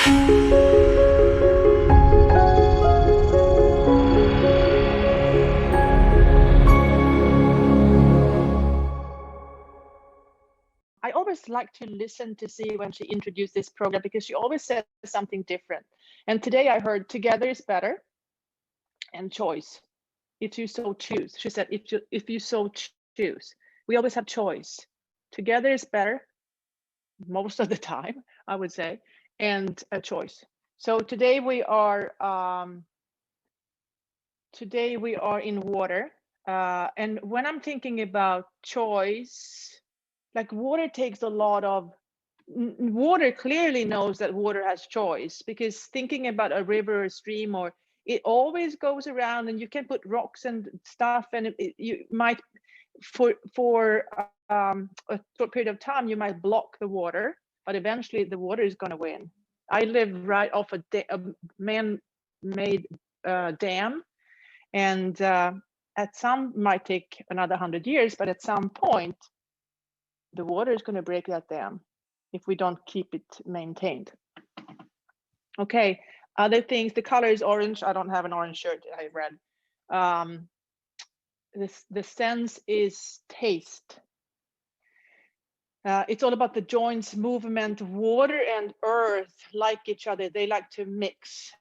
I always like to listen to see when she introduced this program, because she always says something different. And today I heard together is better and choice. If you so choose. She said, if you so choose. We always have choice. Together is better most of the time, I would say, and a choice. So today we are in water. And when I'm thinking about choice, like water takes a lot of, water clearly knows that water has choice, because thinking about a river or stream, or it always goes around, and you can put rocks and stuff, and you might, for a short period of time, you might block the water, but eventually the water is going to win. I live right off a man-made dam, and at some, might take another 100 years, but at some point the water is going to break that dam if we don't keep it maintained. Okay, other things, the color is orange. I don't have an orange shirt, I read. The sense is taste. It's all about the joints, movement. Water and earth like each other. They like to mix,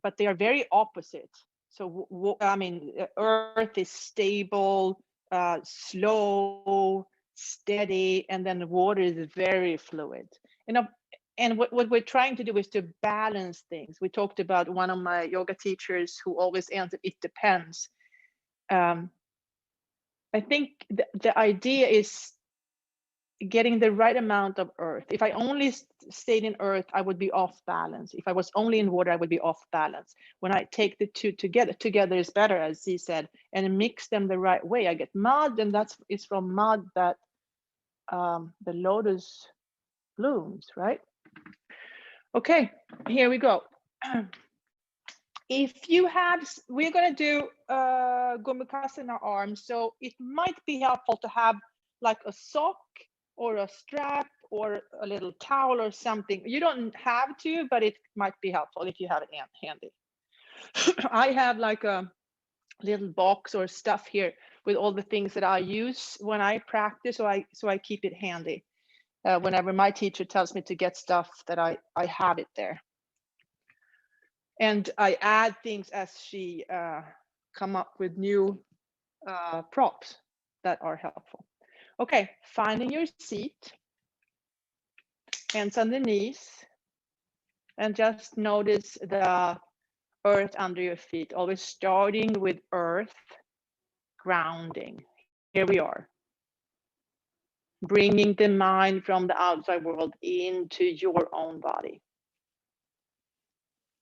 but they are very opposite. So, I mean, earth is stable, slow, steady, and then the water is very fluid. And what we're trying to do is to balance things. We talked about one of my yoga teachers who always answered, it depends. I think the idea is getting the right amount of earth. If I only stayed in earth, I would be off balance. If I was only in water, I would be off balance. When I take the two together is better, as he said, and mix them the right way, I get mud, and it's from mud that the lotus blooms, right? Okay, here we go. If you have, we're going to do Gomukhas in our arms, so it might be helpful to have like a sock or a strap or a little towel or something. You don't have to, but it might be helpful if you have it handy. I have like a little box or stuff here with all the things that I use when I practice, so I keep it handy. Whenever my teacher tells me to get stuff, that I have it there. And I add things as she come up with new props that are helpful. Okay, finding your seat, hands on the knees, and just notice the earth under your feet, always starting with earth, grounding. Here we are. Bringing the mind from the outside world into your own body.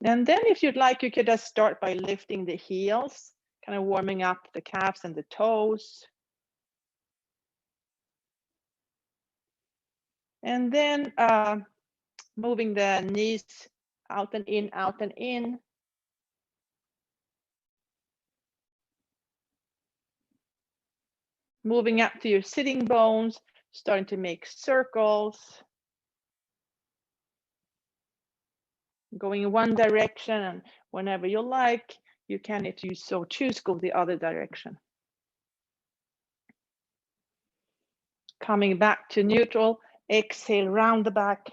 And then if you'd like, you could just start by lifting the heels, kind of warming up the calves and the toes. And then moving the knees out and in, out and in. Moving up to your sitting bones, starting to make circles. Going in one direction, and whenever you like, you can, if you so choose, go the other direction. Coming back to neutral, exhale, round the back.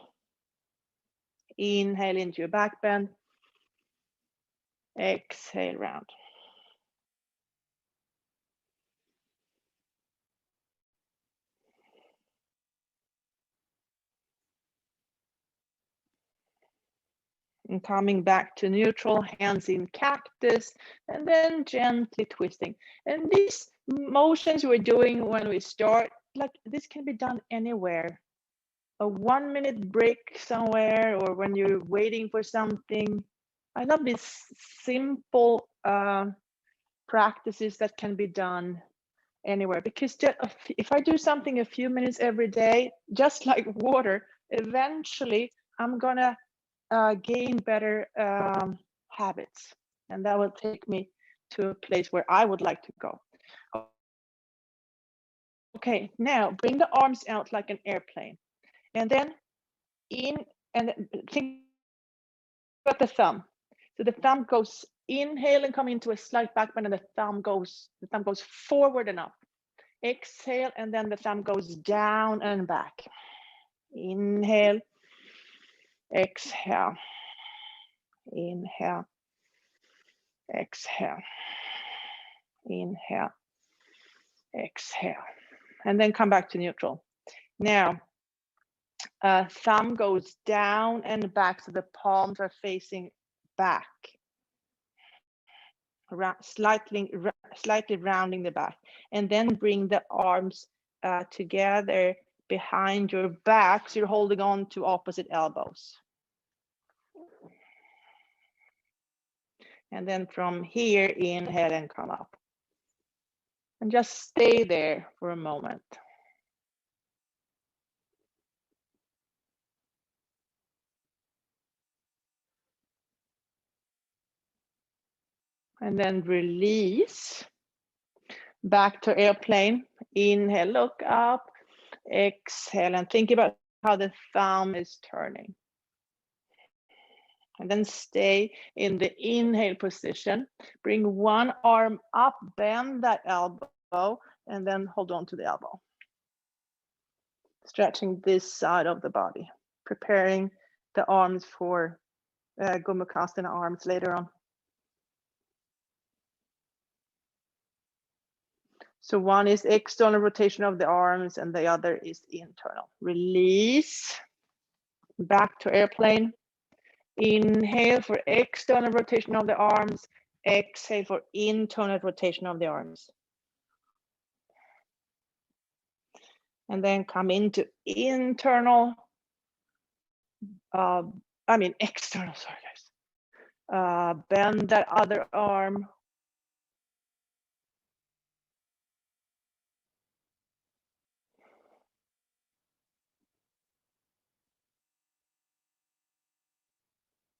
Inhale into your back bend. Exhale, round. And coming back to neutral, hands in cactus, and then gently twisting. And these motions we're doing when we start, like this can be done anywhere. A 1 minute break somewhere, or when you're waiting for something. I love these simple practices that can be done anywhere, because if I do something a few minutes every day, just like water, eventually I'm gonna gain better habits, and that will take me to a place where I would like to go. Okay, now bring the arms out like an airplane, and then in, and think about the thumb? So the thumb goes, inhale and come into a slight back bend, and the thumb goes forward and up. Exhale, and then the thumb goes down and back. Inhale, exhale, inhale, exhale, inhale, exhale, and then come back to neutral. Now, thumb goes down and back, so the palms are facing back, slightly rounding the back, and then bring the arms together behind your back, so you're holding on to opposite elbows. And then from here, inhale and come up. And just stay there for a moment. And then release. Back to airplane. Inhale, look up. Exhale, and think about how the thumb is turning. And then stay in the inhale position. Bring one arm up, bend that elbow, and then hold on to the elbow. Stretching this side of the body, preparing the arms for Gomukhasana arms later on. So one is external rotation of the arms and the other is internal. Release, back to airplane. Inhale for external rotation of the arms. Exhale for internal rotation of the arms. And then come into internal, external, sorry guys. Bend that other arm.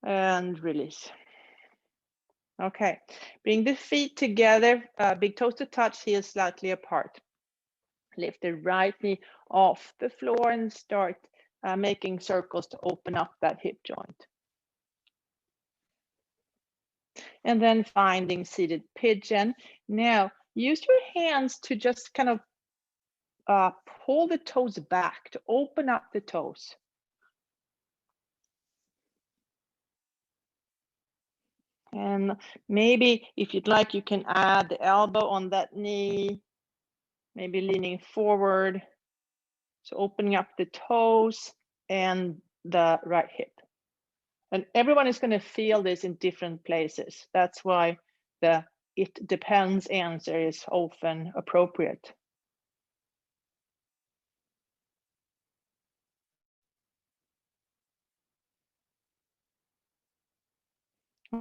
And release. Okay, bring the feet together, big toes to touch, heels slightly apart. Lift the right knee off the floor and start making circles to open up that hip joint. And then finding seated pigeon. Now, use your hands to just kind of pull the toes back, to open up the toes. And maybe if you'd like, you can add the elbow on that knee, maybe leaning forward. So opening up the toes and the right hip. And everyone is going to feel this in different places. That's why the "it depends" answer is often appropriate.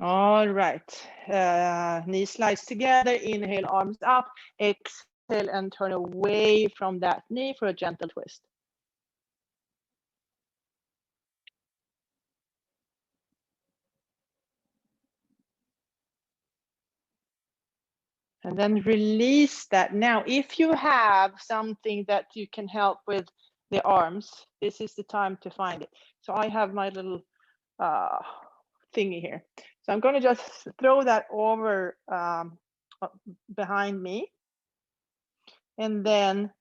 All right, knees slides together, inhale, arms up, exhale and turn away from that knee for a gentle twist. And then release that. Now, if you have something that you can help with the arms, this is the time to find it. So I have my little thingy here. So I'm going to just throw that over behind me. And then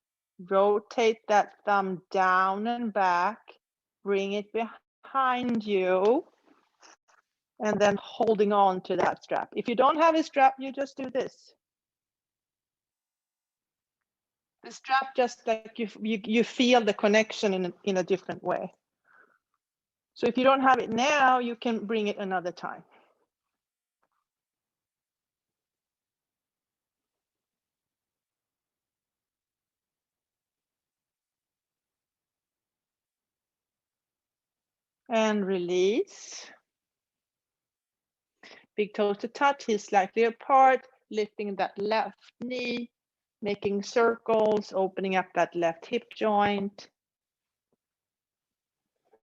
rotate that thumb down and back, bring it behind you, and then holding on to that strap. If you don't have a strap, you just do this. The strap, just like you feel the connection in a different way. So if you don't have it now, you can bring it another time. And release. Big toes to touch, heels slightly apart, lifting that left knee, making circles, opening up that left hip joint.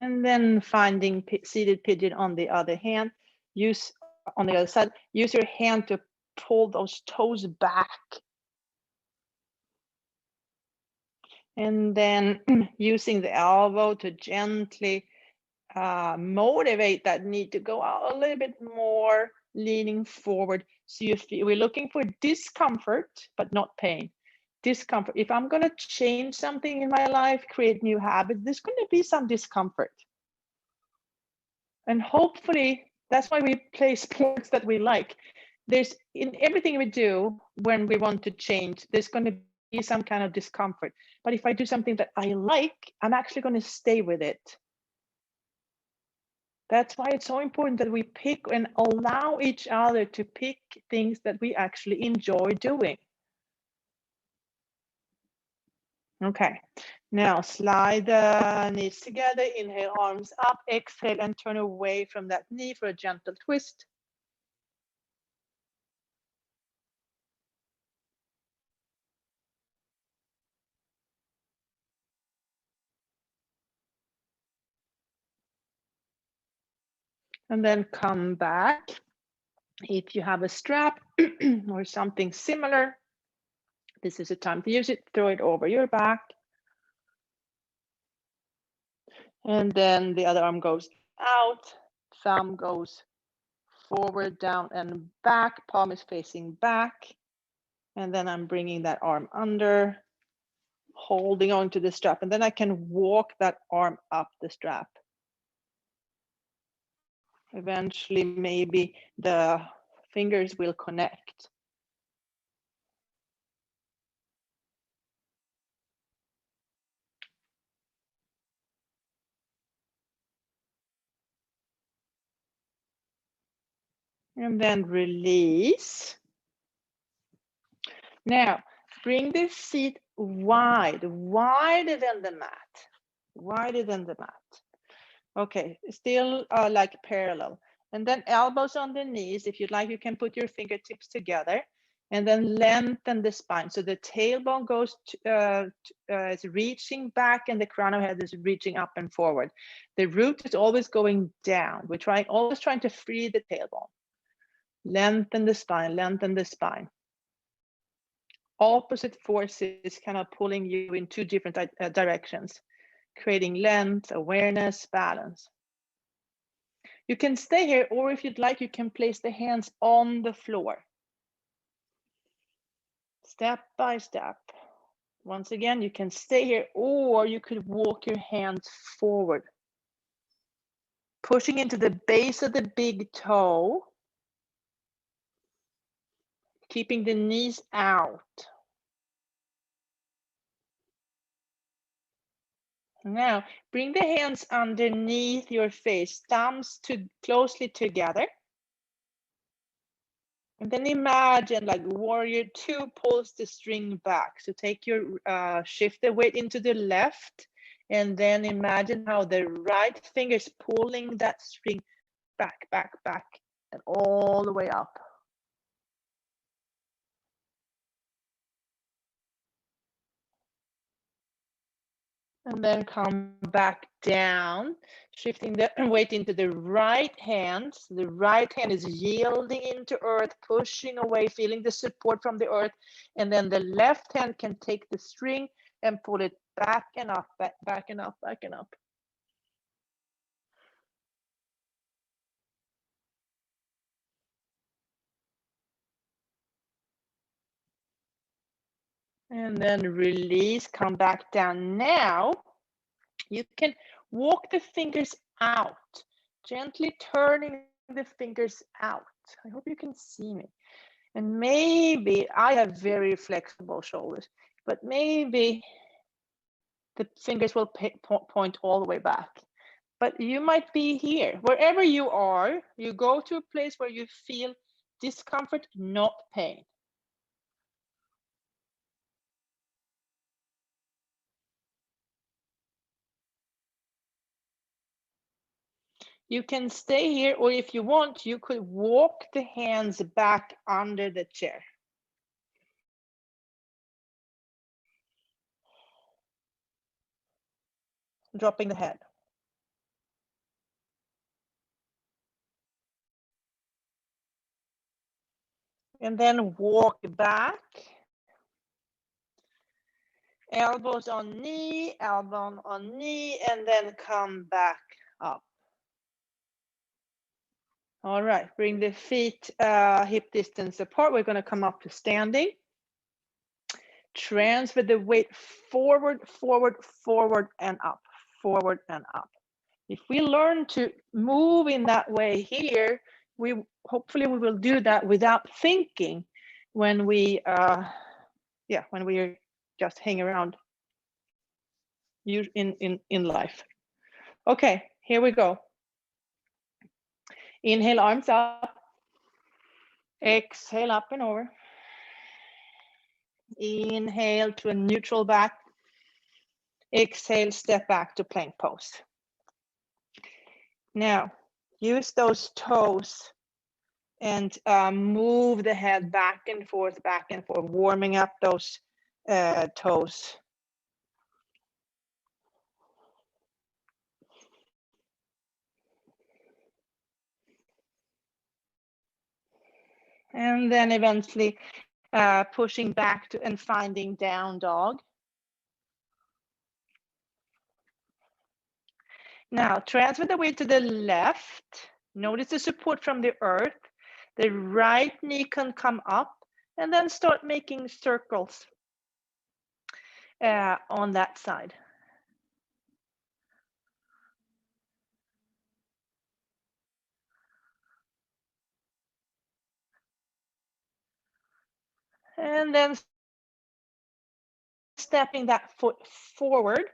And then finding seated pigeon on the other hand. Use on the other side, use your hand to pull those toes back. And then using the elbow to gently motivate that knee to go out a little bit more, leaning forward. So you feel, we're looking for discomfort, but not pain. Discomfort. If I'm going to change something in my life, create new habits, there's going to be some discomfort. And hopefully, that's why we play sports that we like. There's in everything we do when we want to change, there's going to be some kind of discomfort. But if I do something that I like, I'm actually going to stay with it. That's why it's so important that we pick and allow each other to pick things that we actually enjoy doing. Okay, now slide the knees together, inhale, arms up, exhale, and turn away from that knee for a gentle twist. And then come back. If you have a strap or something similar, this is the time to use it. Throw it over your back. And then the other arm goes out, thumb goes forward, down, and back. Palm is facing back. And then I'm bringing that arm under, holding on to the strap. And then I can walk that arm up the strap. Eventually, maybe the fingers will connect. And then release. Now, bring the seat wide, wider than the mat, wider than the mat. Okay, still like parallel. And then elbows on the knees. If you'd like, you can put your fingertips together and then lengthen the spine. So the tailbone goes is reaching back and the crown of head is reaching up and forward. The root is always going down. We're always trying to free the tailbone. Lengthen the spine, lengthen the spine. Opposite forces kind of pulling you in two different directions, creating length, awareness, balance. You can stay here, or if you'd like, you can place the hands on the floor. Step by step. Once again, you can stay here, or you could walk your hands forward. Pushing into the base of the big toe. Keeping the knees out. Now, bring the hands underneath your face, thumbs closely together. And then imagine like warrior two pulls the string back. So take your, shift the weight into the left, and then imagine how the right finger is pulling that string back, back, back, and all the way up. And then come back down, shifting the weight into the right hand. So the right hand is yielding into earth, pushing away, feeling the support from the earth. And then the left hand can take the string and pull it back and up, back and up, back and up. And then release, come back down. Now you can walk the fingers out, gently turning the fingers out. I hope you can see me. And maybe I have very flexible shoulders, but maybe the fingers will point all the way back. But you might be here. Wherever you are, you go to a place where you feel discomfort, not pain. You can stay here, or if you want, you could walk the hands back under the chair. Dropping the head. And then walk back. Elbows on knee, elbow on knee, and then come back up. All right, bring the feet hip distance apart. We're going to come up to standing. Transfer the weight forward, forward, forward, and up, forward and up. If we learn to move in that way here, hopefully we will do that without thinking when we when we just hang around in life. Okay, here we go. Inhale, arms up. Exhale, up and over. Inhale to a neutral back. Exhale, step back to plank pose. Now, use those toes and move the head back and forth, warming up those toes. And then eventually pushing back to and finding down dog. Now transfer the weight to the left. Notice the support from the earth. The right knee can come up and then start making circles on that side. And then stepping that foot forward,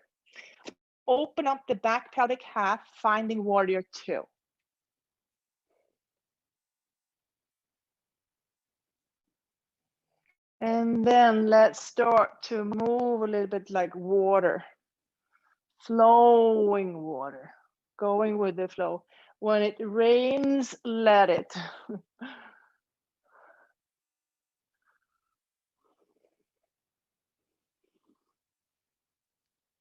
open up the back pelvic half, finding warrior two. And then let's start to move a little bit like water, flowing water, going with the flow. When it rains, let it.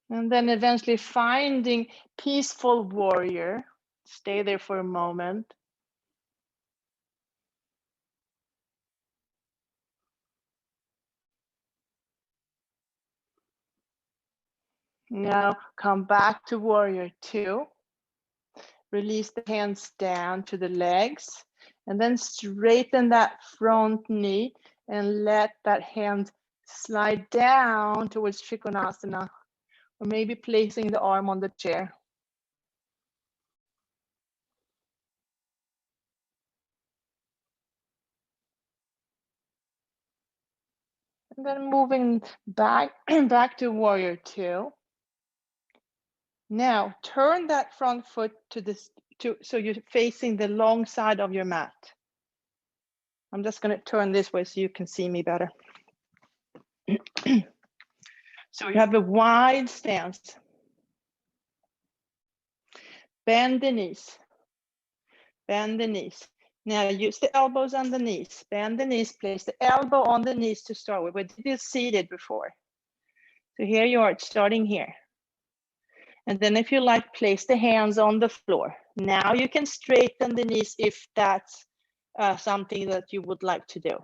And then eventually finding peaceful warrior. Stay there for a moment. Now come back to warrior two. Release the hands down to the legs and then straighten that front knee and let that hand slide down towards Trikonasana, or maybe placing the arm on the chair. And then moving back to warrior two. Now turn that front foot so you're facing the long side of your mat. I'm just going to turn this way so you can see me better. So you have a wide stance. Bend the knees. Bend the knees. Now use the elbows on the knees. Bend the knees. Place the elbow on the knees to start with. We did this seated before. So here you are, starting here. And then if you like, place the hands on the floor. Now you can straighten the knees if that's something that you would like to do.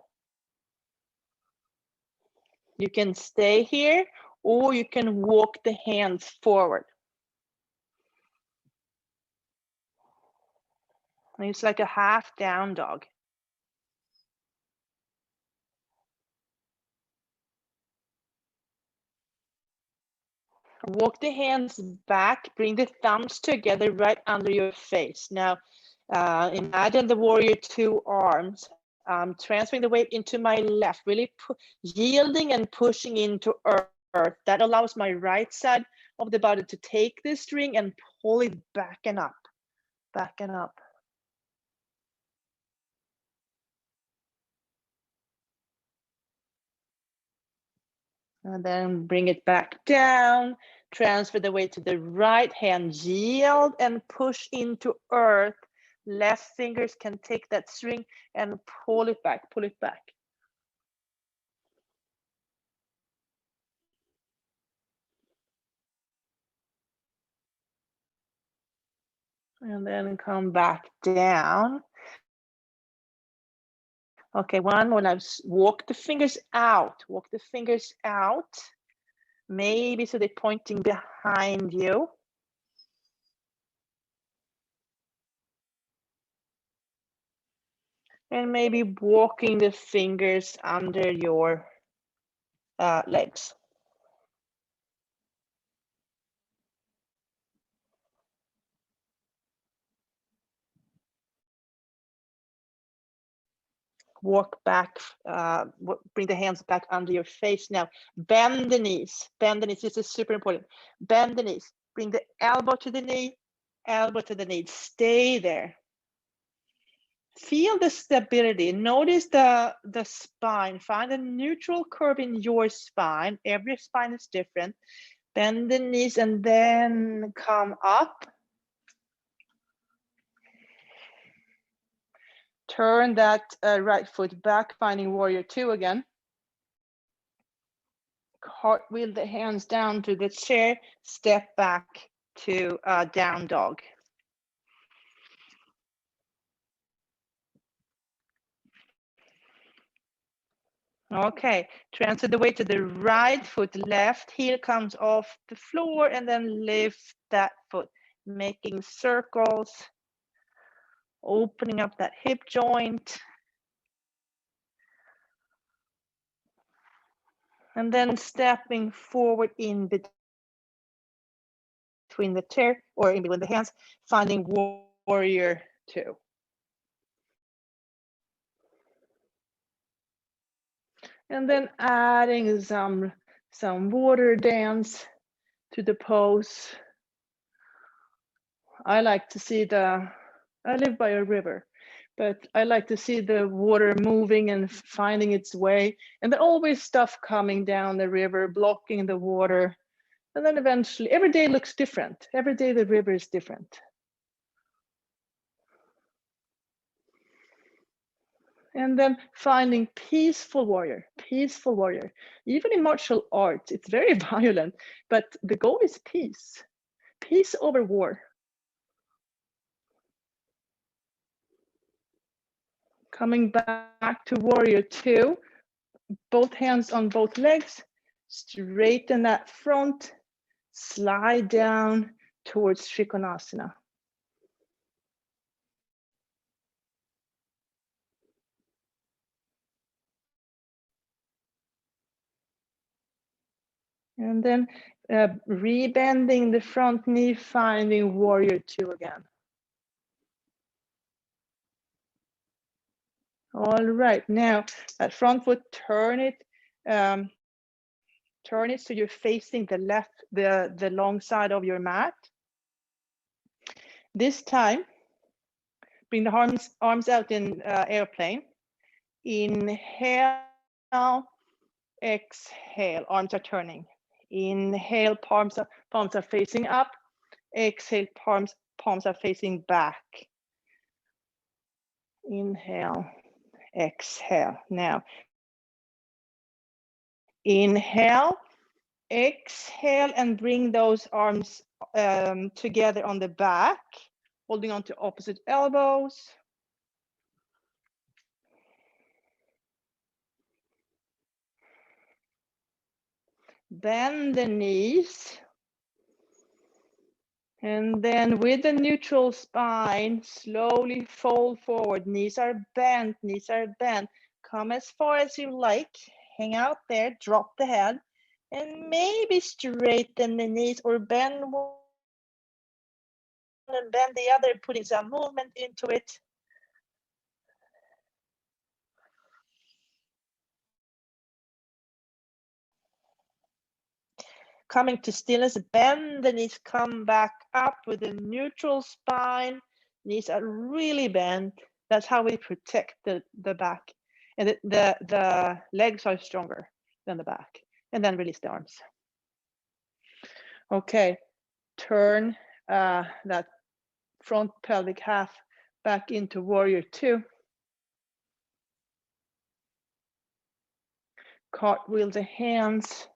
You can stay here or you can walk the hands forward. And it's like a half down dog. Walk the hands back, bring the thumbs together right under your face. Now, imagine the warrior two arms. Transferring the weight into my left, really yielding and pushing into earth. That allows my right side of the body to take the string and pull it back and up, back and up. And then bring it back down, transfer the weight to the right hand, yield and push into earth. Left fingers can take that string and pull it back, pull it back. And then come back down. Okay, one more. Now walk the fingers out, walk the fingers out. Maybe so they're pointing behind you. And maybe walking the fingers under your legs. Walk back, bring the hands back under your face now. Bend the knees, this is super important. Bend the knees, bring the elbow to the knee, elbow to the knee, stay there. Feel the stability, notice the spine, find a neutral curve in your spine. Every spine is different. Bend the knees and then come up. Turn that right foot back, finding warrior two again. Cartwheel the hands down to the chair, step back to down dog. Okay, transfer the weight to the right foot, left heel comes off the floor, and then lift that foot, making circles, opening up that hip joint. And then stepping forward in between the chair or in between the hands, finding warrior two. And then adding some water dance to the pose. I like to see I live by a river, but I like to see the water moving and finding its way. And there's always stuff coming down the river, blocking the water. And then eventually, every day looks different. Every day the river is different. And then finding peaceful warrior. Even in martial arts, it's very violent, but the goal is peace. Peace over war. Coming back to warrior two, both hands on both legs, straighten that front, slide down towards Trikonasana. And then rebending the front knee, finding warrior two again. All right, now that front foot, turn it so you're facing the long side of your mat. This time, bring the arms out in airplane. Inhale, exhale, arms are turning. Inhale, palms are facing up. Exhale, palms are facing back. Inhale, exhale. Now, inhale, exhale, and bring those arms together on the back, holding on to opposite elbows. Bend the knees. And then with the neutral spine, slowly fold forward. Knees are bent. Come as far as you like. Hang out there, drop the head, and maybe straighten the knees or bend one and bend the other, putting some movement into it. Coming to stillness, bend the knees, come back up with a neutral spine. Knees are really bent. That's how we protect the back. And the legs are stronger than the back. And then release the arms. Okay, turn that front pelvic half back into warrior two. Cartwheel the hands.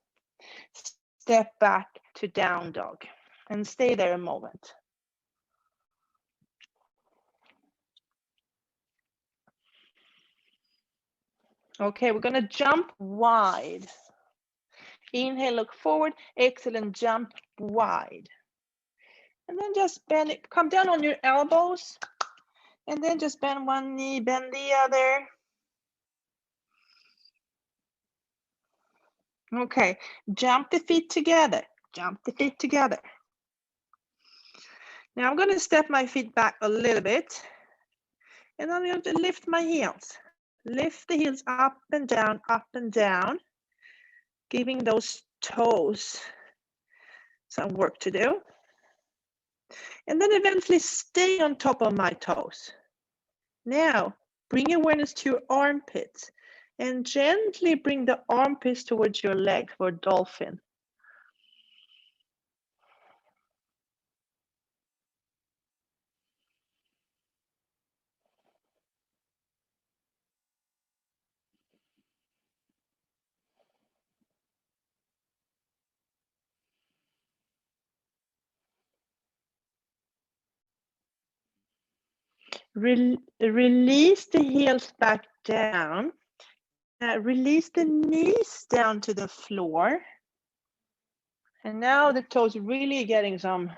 Step back to down dog and stay there a moment. Okay, we're going to jump wide. Inhale, look forward. Exhale and jump wide. And then just bend it. Come down on your elbows. And then just bend one knee, bend the other. Okay, jump the feet together. Jump the feet together. Now I'm going to step my feet back a little bit. And I'm going to lift my heels. Lift the heels up and down. Giving those toes some work to do. And then eventually stay on top of my toes. Now, bring awareness to your armpits and gently bring the armpits towards your leg for dolphin. Release the heels back down. Release the knees down to the floor. And now the toes really getting some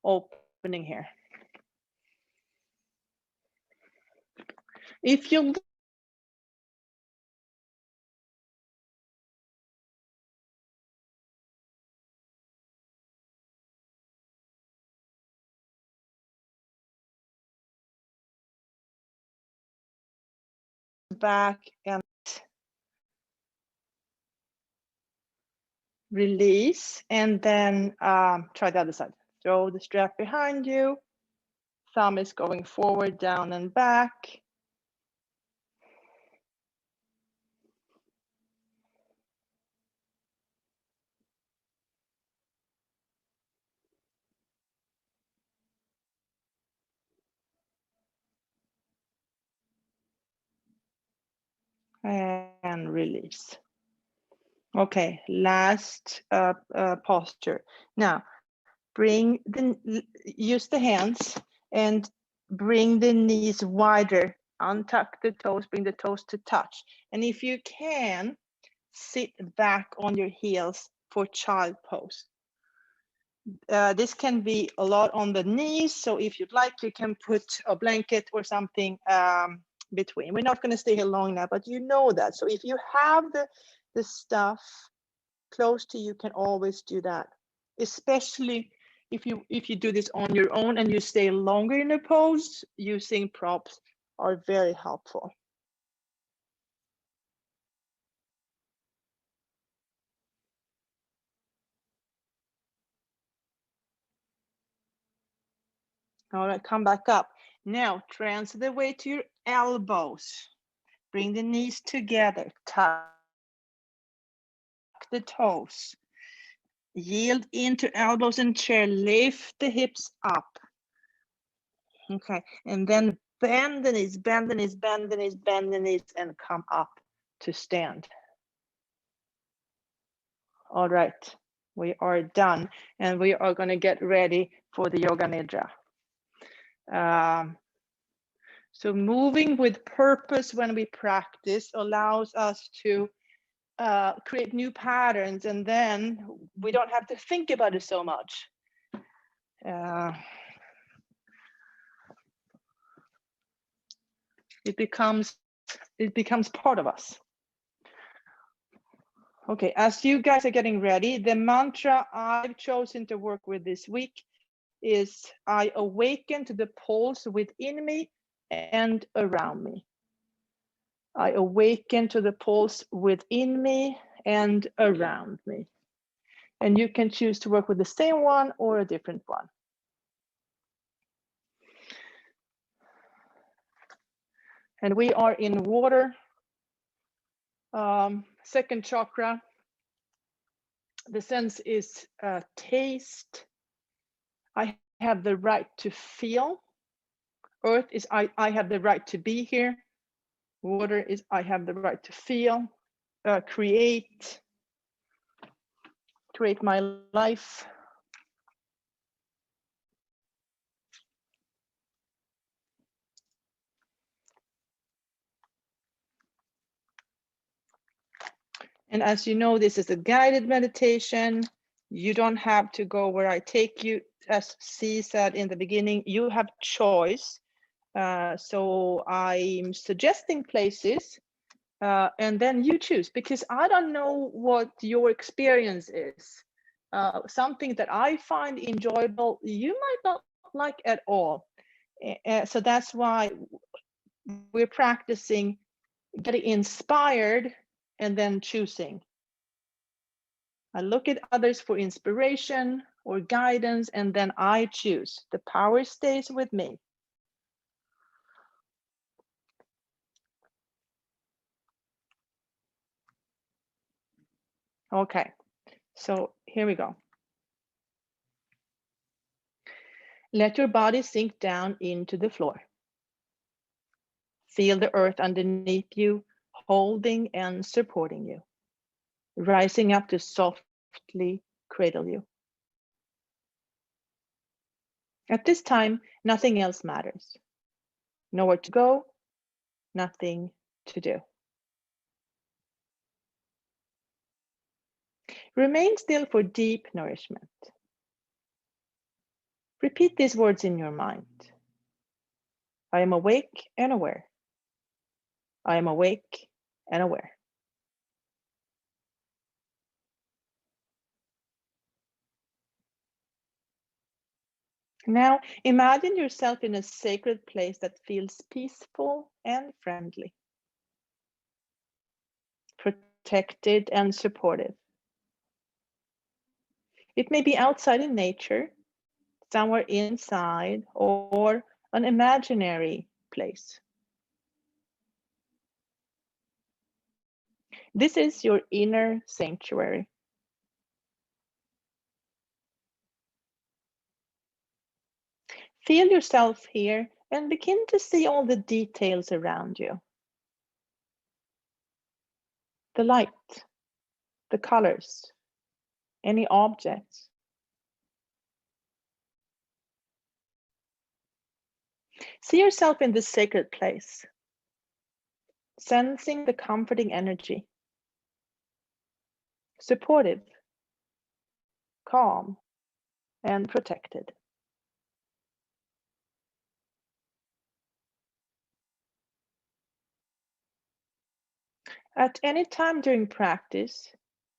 opening here. If you back and release, and then try the other side. Throw the strap behind you. Thumb is going forward, down and back. And release. Okay, last posture. Now, use the hands and bring the knees wider. Untuck the toes, bring the toes to touch. And if you can, sit back on your heels for child pose. This can be a lot on the knees, so if you'd like, you can put a blanket or something between. We're not going to stay here long now, but you know that. So if you have the stuff close to you, you can always do that. Especially if you do this on your own and you stay longer in a pose, using props are very helpful. All right, come back up. Now transfer the weight to your elbows. Bring the knees together. Tuck the toes. Yield into elbows and chair. Lift the hips up. Okay, and then bend the knees, bend the knees, bend the knees, bend the knees, and come up to stand. All right, we are done, and we are going to get ready for the Yoga Nidra. So moving with purpose when we practice allows us to create new patterns, and then we don't have to think about it so much. It becomes part of us. Okay, as you guys are getting ready, the mantra I've chosen to work with this week is I awaken to the pulse within me and around me. I awaken to the pulse within me and around me. And you can choose to work with the same one or a different one. And we are in water, second chakra. The sense is taste. I have the right to feel. Earth is I have the right to be here. Water is I have the right to feel, create my life. And as you know, this is a guided meditation. You don't have to go where I take you. As C said in the beginning, you have choice. So I'm suggesting places, and then you choose, because I don't know what your experience is. Something that I find enjoyable, you might not like at all. So that's why we're practicing getting inspired and then choosing. I look at others for inspiration or guidance, and then I choose. The power stays with me. Okay, so here we go. Let your body sink down into the floor. Feel the earth underneath you, holding and supporting you, rising up to softly cradle you. At this time, nothing else matters. Nowhere to go, nothing to do. Remain still for deep nourishment. Repeat these words in your mind. I am awake and aware. I am awake and aware. Now, imagine yourself in a sacred place that feels peaceful and friendly, protected and supportive. It may be outside in nature, somewhere inside, or an imaginary place. This is your inner sanctuary. Feel yourself here and begin to see all the details around you. The light, the colors, any objects. See yourself in this sacred place, sensing the comforting energy, supportive, calm, and protected. At any time during practice,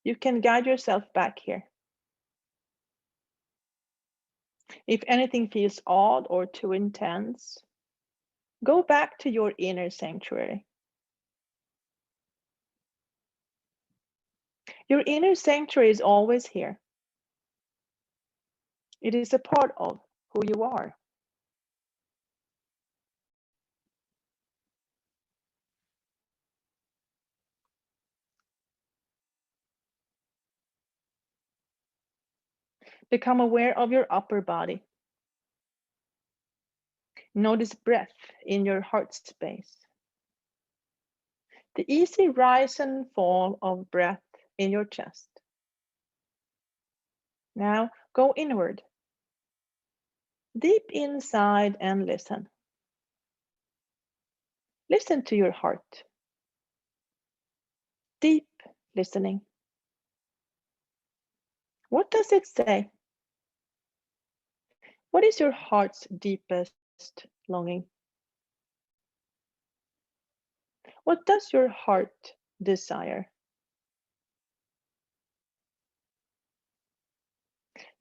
you can guide yourself back here. If anything feels odd or too intense, go back to your inner sanctuary. Your inner sanctuary is always here. It is a part of who you are. Become aware of your upper body. Notice breath in your heart space. The easy rise and fall of breath in your chest. Now go inward, deep inside, and listen. Listen to your heart. Deep listening. What does it say? What is your heart's deepest longing? What does your heart desire?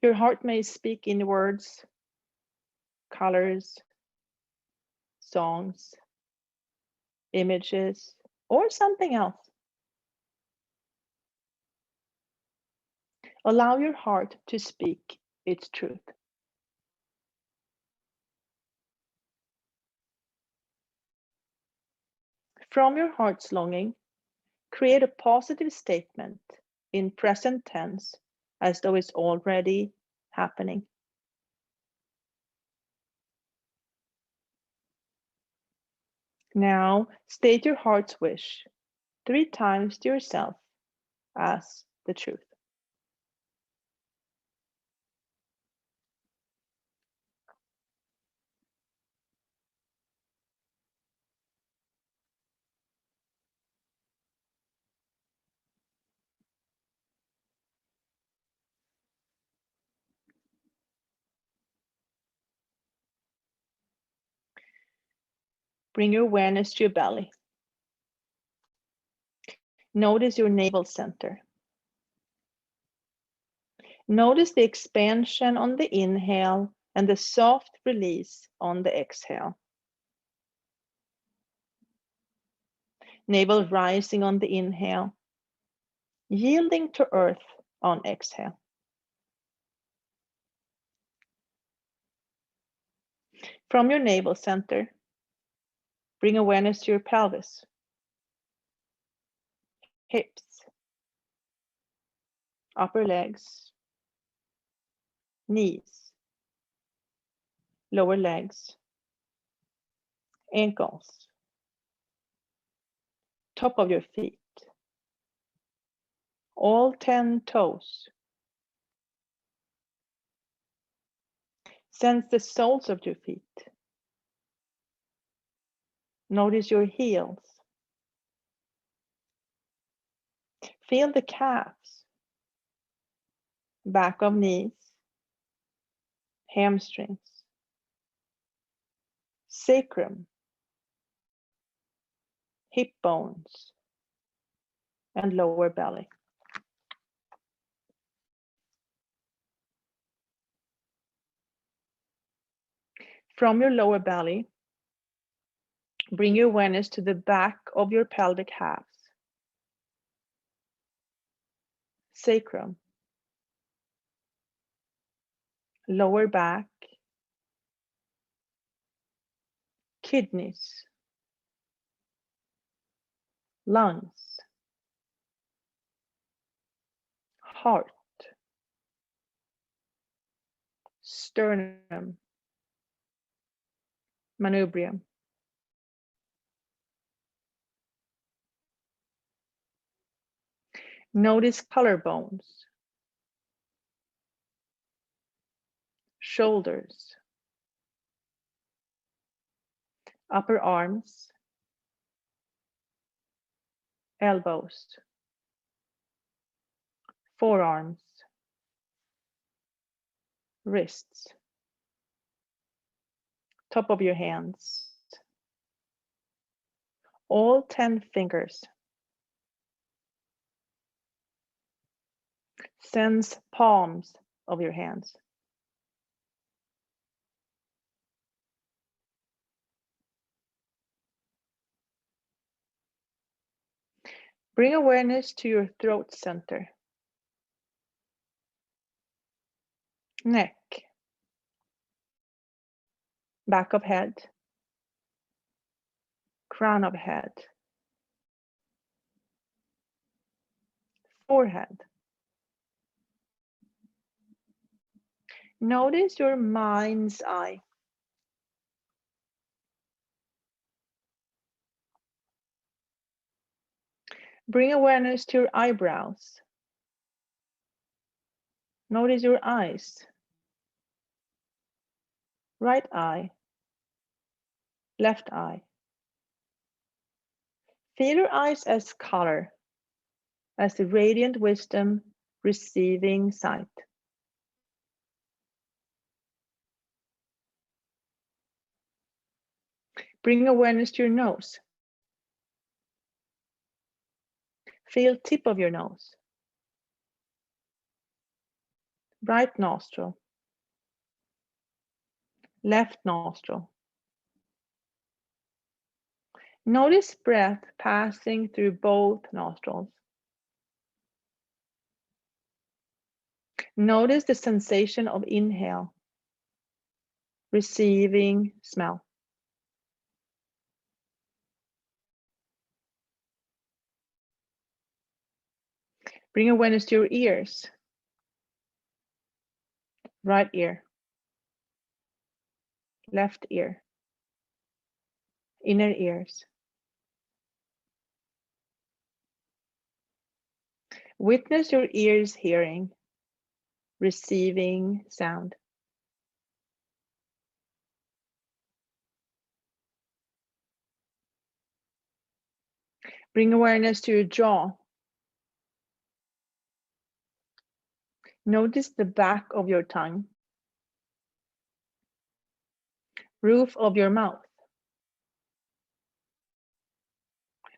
Your heart may speak in words, colors, songs, images, or something else. Allow your heart to speak its truth. From your heart's longing, create a positive statement in present tense as though it's already happening. Now, state your heart's wish 3 times to yourself as the truth. Bring your awareness to your belly. Notice your navel center. Notice the expansion on the inhale and the soft release on the exhale. Navel rising on the inhale, yielding to earth on exhale. From your navel center, bring awareness to your pelvis, hips, upper legs, knees, lower legs, ankles, top of your feet, all 10 toes. Sense the soles of your feet. Notice your heels. Feel the calves, back of knees, hamstrings, sacrum, hip bones, and lower belly. From your lower belly, bring your awareness to the back of your pelvic halves, sacrum, lower back, kidneys, lungs, heart, sternum, manubrium. Notice collarbones, shoulders, upper arms, elbows, forearms, wrists, top of your hands, all 10 fingers. Sense palms of your hands. Bring awareness to your throat center, neck, back of head, crown of head, forehead. Notice your mind's eye. Bring awareness to your eyebrows. Notice your eyes. Right eye, left eye. Feel your eyes as color, as the radiant wisdom receiving sight. Bring awareness to your nose. Feel tip of your nose. Right nostril. Left nostril. Notice breath passing through both nostrils. Notice the sensation of inhale, receiving smell. Bring awareness to your ears. Right ear, left ear, inner ears. Witness your ears hearing, receiving sound. Bring awareness to your jaw. Notice the back of your tongue, roof of your mouth,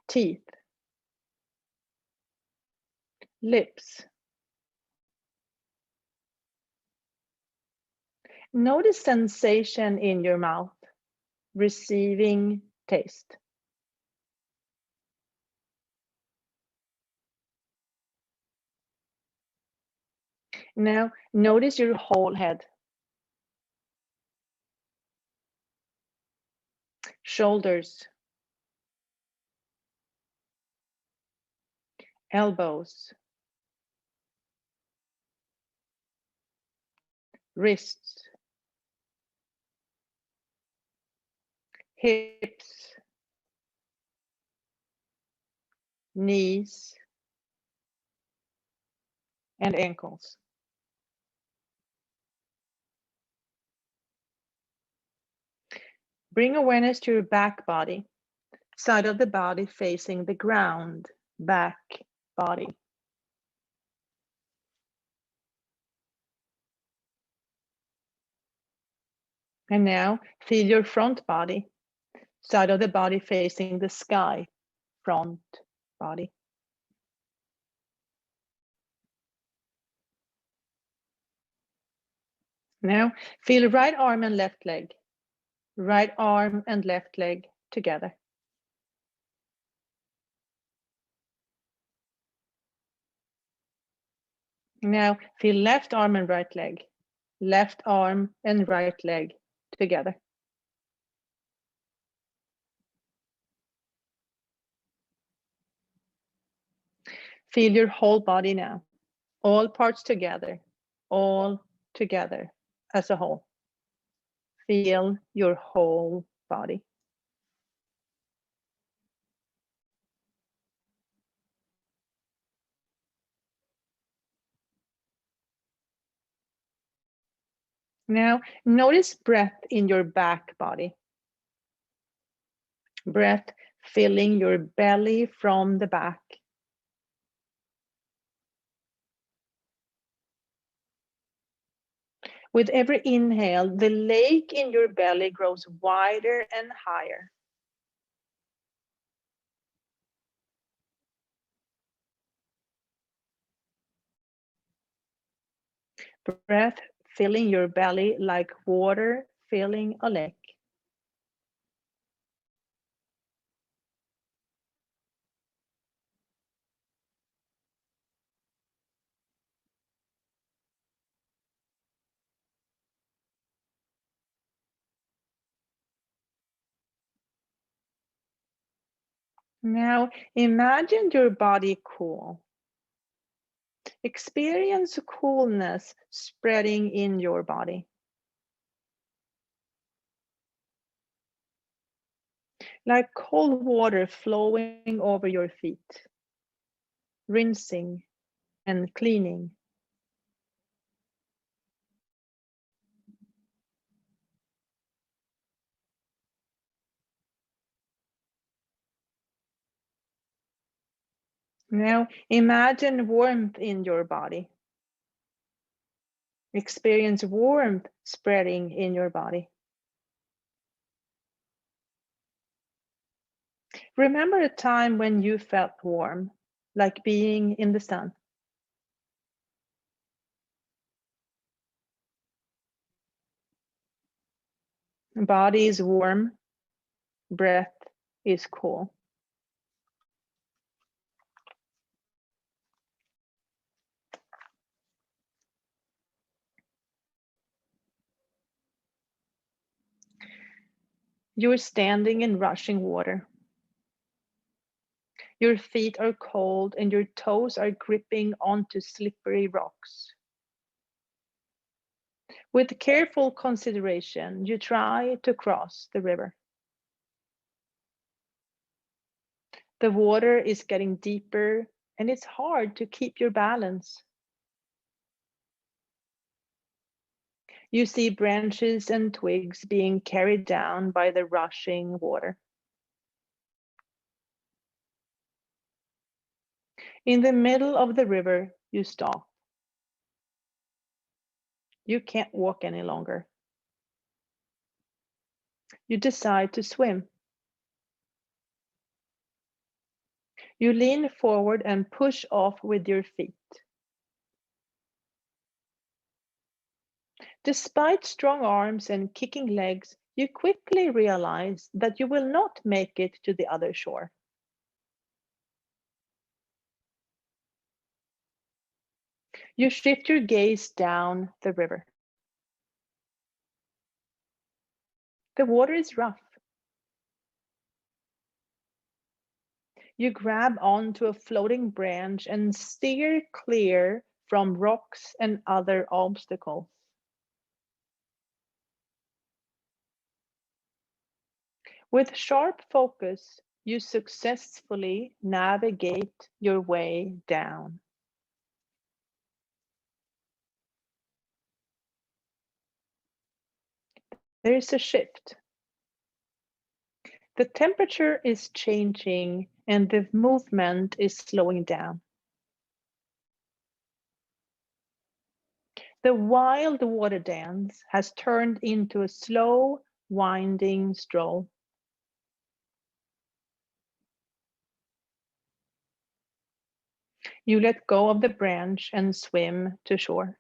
teeth, lips. Notice sensation in your mouth, receiving taste. Now, notice your whole head, shoulders, elbows, wrists, hips, knees, and ankles. Bring awareness to your back body, side of the body facing the ground, back body. And now feel your front body, side of the body facing the sky, front body. Now feel right arm and left leg, right arm and left leg together. Now feel left arm and right leg, left arm and right leg together. Feel your whole body now, all parts together, all together as a whole. Feel your whole body. Now notice breath in your back body. Breath filling your belly from the back. With every inhale, the lake in your belly grows wider and higher. Breath filling your belly like water filling a lake. Now imagine your body cool. Experience coolness spreading in your body. Like cold water flowing over your feet, rinsing and cleaning. Now imagine warmth in your body. Experience warmth spreading in your body. Remember a time when you felt warm, like being in the sun. Body is warm, breath is cool. You're standing in rushing water. Your feet are cold and your toes are gripping onto slippery rocks. With careful consideration, you try to cross the river. The water is getting deeper and it's hard to keep your balance. You see branches and twigs being carried down by the rushing water. In the middle of the river, you stop. You can't walk any longer. You decide to swim. You lean forward and push off with your feet. Despite strong arms and kicking legs, you quickly realize that you will not make it to the other shore. You shift your gaze down the river. The water is rough. You grab onto a floating branch and steer clear from rocks and other obstacles. With sharp focus, you successfully navigate your way down. There is a shift. The temperature is changing and the movement is slowing down. The wild water dance has turned into a slow, winding stroll. You let go of the branch and swim to shore.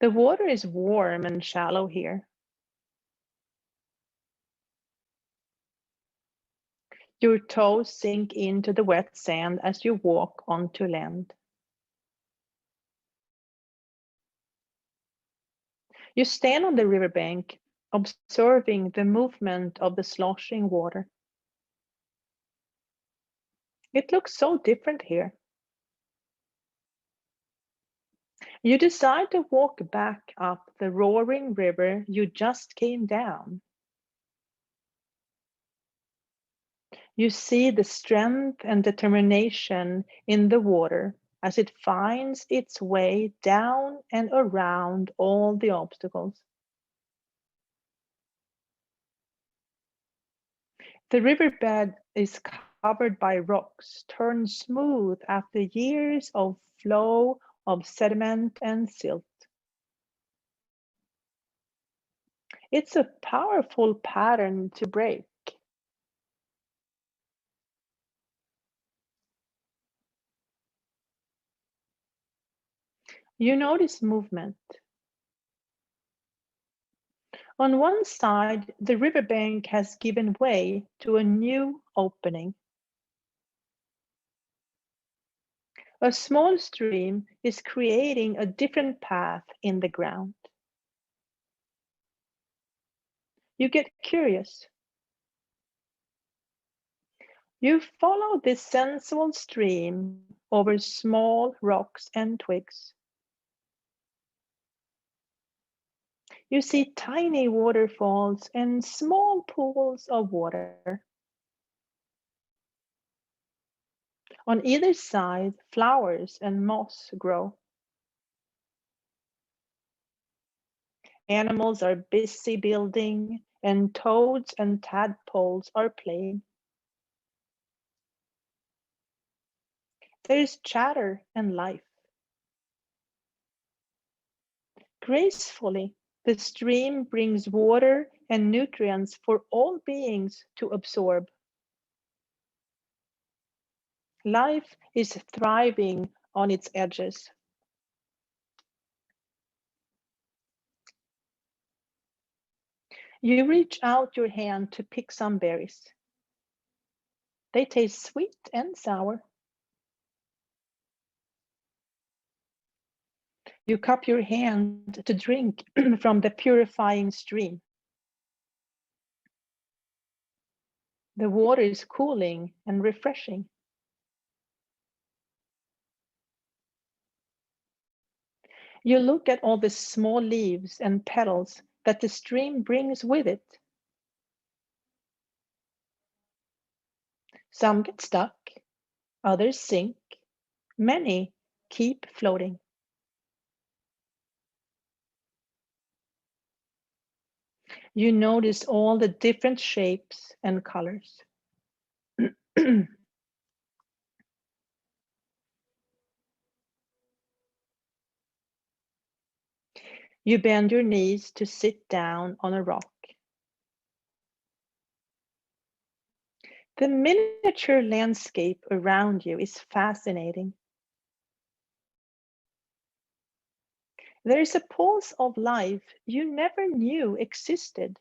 The water is warm and shallow here. Your toes sink into the wet sand as you walk onto land. You stand on the riverbank, observing the movement of the sloshing water. It looks so different here. You decide to walk back up the roaring river you just came down. You see the strength and determination in the water as it finds its way down and around all the obstacles. The riverbed is covered by rocks, turned smooth after years of flow of sediment and silt. It's a powerful pattern to break. You notice movement. On one side, the riverbank has given way to a new opening. A small stream is creating a different path in the ground. You get curious. You follow this sensual stream over small rocks and twigs. You see tiny waterfalls and small pools of water. On either side, flowers and moss grow. Animals are busy building, and toads and tadpoles are playing. There is chatter and life. Gracefully, the stream brings water and nutrients for all beings to absorb. Life is thriving on its edges. You reach out your hand to pick some berries. They taste sweet and sour. You cup your hand to drink from the purifying stream. The water is cooling and refreshing. You look at all the small leaves and petals that the stream brings with it. Some get stuck, others sink, many keep floating. You notice all the different shapes and colors. You bend your knees to sit down on a rock. The miniature landscape around you is fascinating. There is a pulse of life you never knew existed.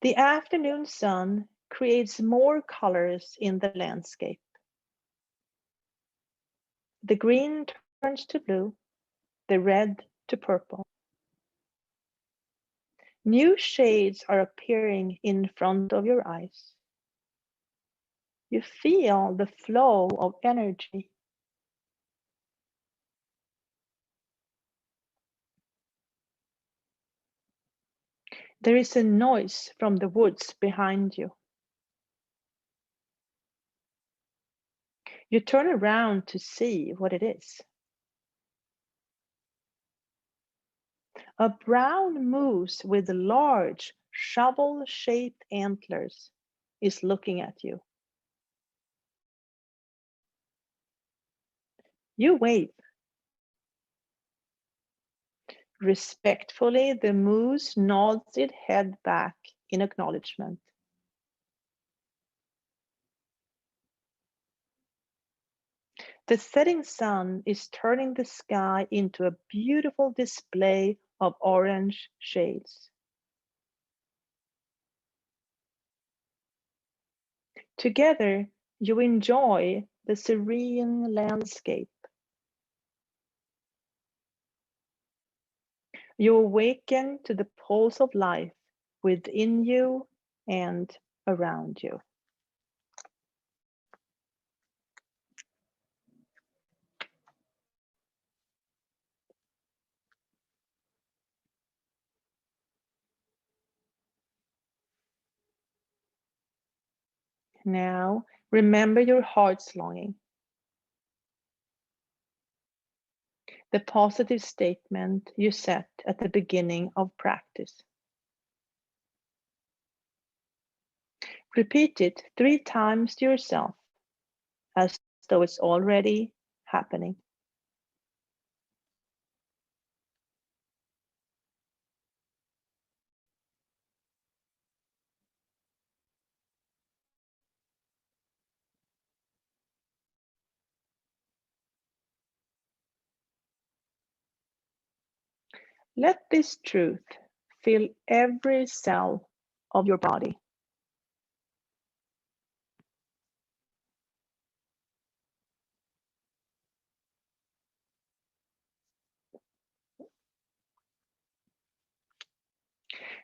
The afternoon sun creates more colors in the landscape. The green turns to blue, the red to purple. New shades are appearing in front of your eyes. You feel the flow of energy. There is a noise from the woods behind you. You turn around to see what it is. A brown moose with large shovel-shaped antlers is looking at you. You wave. Respectfully, the moose nods its head back in acknowledgement. The setting sun is turning the sky into a beautiful display of orange shades. Together, you enjoy the serene landscape. You awaken to the pulse of life within you and around you. Now, remember your heart's longing. The positive statement you set at the beginning of practice. Repeat it 3 times to yourself, as though it's already happening. Let this truth fill every cell of your body.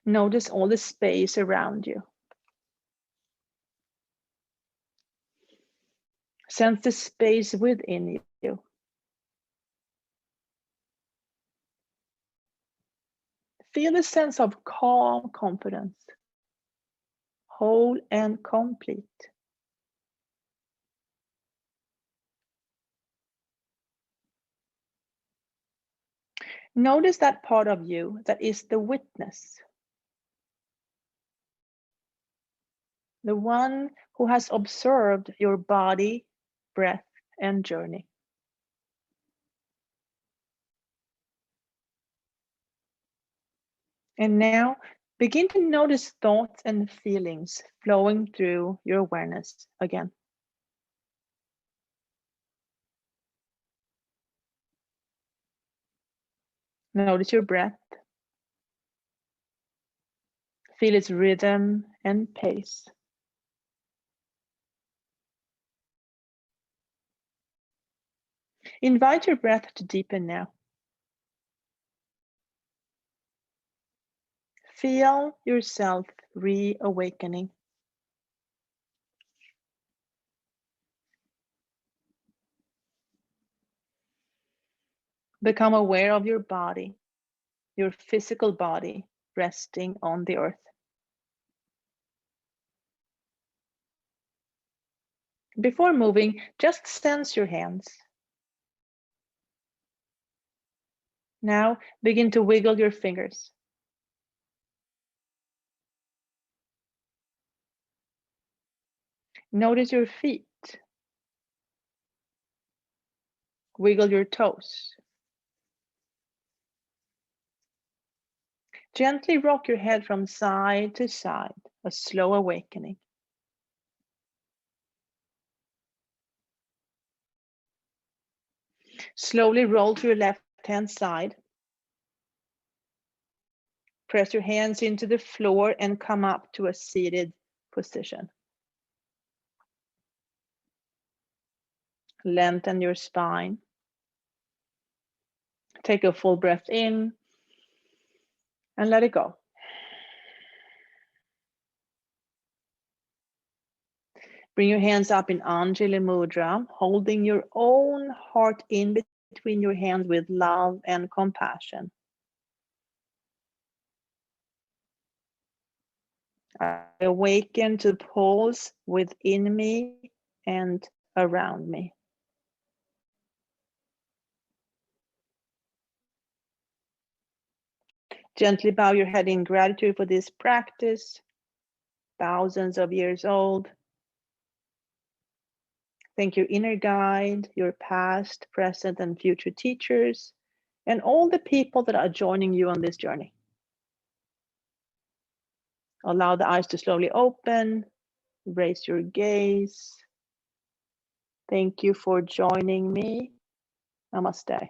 Notice all the space around you. Sense the space within you. Feel a sense of calm confidence, whole and complete. Notice that part of you that is the witness, the one who has observed your body, breath, and journey. And now begin to notice thoughts and feelings flowing through your awareness again. Notice your breath. Feel its rhythm and pace. Invite your breath to deepen now. Feel yourself reawakening. Become aware of your body, your physical body resting on the earth. Before moving, just sense your hands. Now begin to wiggle your fingers. Notice your feet. Wiggle your toes. Gently rock your head from side to side, a slow awakening. Slowly roll to your left-hand side. Press your hands into the floor and come up to a seated position. Lengthen your spine. Take a full breath in and let it go. Bring your hands up in Anjali Mudra, holding your own heart in between your hands with love and compassion. I awaken to the pulse within me and around me. Gently bow your head in gratitude for this practice, thousands of years old. Thank your inner guide, your past, present, and future teachers, and all the people that are joining you on this journey. Allow the eyes to slowly open, raise your gaze. Thank you for joining me. Namaste.